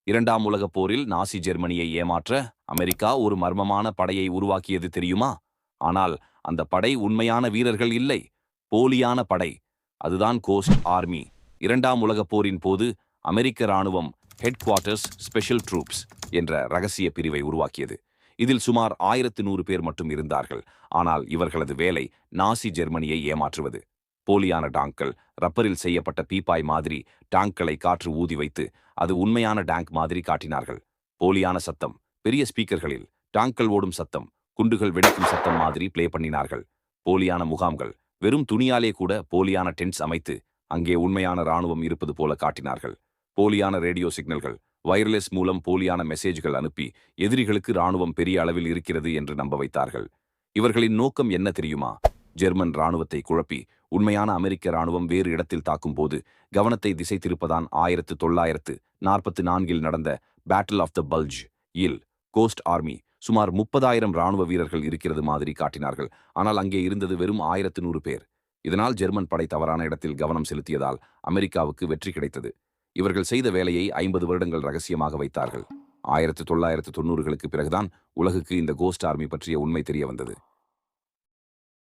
இரண்டாம் உலகப் போரில் நாசி ஜெர்மனியை ஏமாற்ற அமெரிக்கா ஒரு மர்மமான படையை உருவாக்கியது தெரியுமா? ஆனால் அந்த படை உண்மையான வீரர்கள் இல்லை, போலியான படை. அதுதான் கோஸ்ட் ஆர்மி. இரண்டாம் உலகப் போரின் போது அமெரிக்க ராணுவம் ஹெட் குவார்ட்டர்ஸ் ஸ்பெஷல் ட்ரூப்ஸ் என்ற ரகசிய பிரிவை உருவாக்கியது. இதில் சுமார் 1100 பேர் மட்டும் இருந்தார்கள். ஆனால் இவர்களது வேலை நாசி ஜெர்மனியை ஏமாற்றுவது. போலியான டாங்கள், ரப்பரில் செய்யப்பட்ட பீப்பாய் மாதிரி டாங்களை காற்று ஊதி வைத்து அது உண்மையான டேங்க் மாதிரி காட்டினார்கள். போலியான சத்தம், பெரிய ஸ்பீக்கர்களில் டாங்கள் ஓடும் சத்தம், குண்டுகள் வெடிக்கும் சத்தம் மாதிரி பிளே பண்ணினார்கள். போலியான முகாம்கள், வெறும் துணியாலே கூட போலியான டென்ட்ஸ் அமைத்து அங்கே உண்மையான ராணுவம் இருப்பது போல காட்டினார்கள். போலியான ரேடியோ சிக்னல்கள், வயர்லெஸ் மூலம் போலியான மெசேஜ்கள் அனுப்பி எதிரிகளுக்கு ராணுவம் பெரிய அளவில் இருக்கிறது என்று நம்ப வைத்தார்கள். இவர்களின் நோக்கம் என்ன தெரியுமா? ஜெர்மன் ராணுவத்தை குழப்பி உண்மையான அமெரிக்க ராணுவம் வேறு இடத்தில் தாக்கும் போது கவனத்தை திசை திருப்பதான் 1944 நடந்த பேட்டில் ஆஃப் த பல்ஜ் இல் கோஸ்ட் ஆர்மி சுமார் 30,000 ராணுவ வீரர்கள் இருக்கிறது மாதிரி காட்டினார்கள். ஆனால் அங்கே இருந்தது வெறும் 1100 பேர். இதனால் ஜெர்மன் படை தவறான இடத்தில் கவனம் செலுத்தியதால் அமெரிக்காவுக்கு வெற்றி கிடைத்தது. இவர்கள் செய்த வேலையை 50 வருடங்கள் ரகசியமாக வைத்தார்கள். 1990களுக்கு பிறகுதான் உலகுக்கு இந்த கோஸ்ட் ஆர்மி பற்றிய உண்மை தெரிய வந்தது.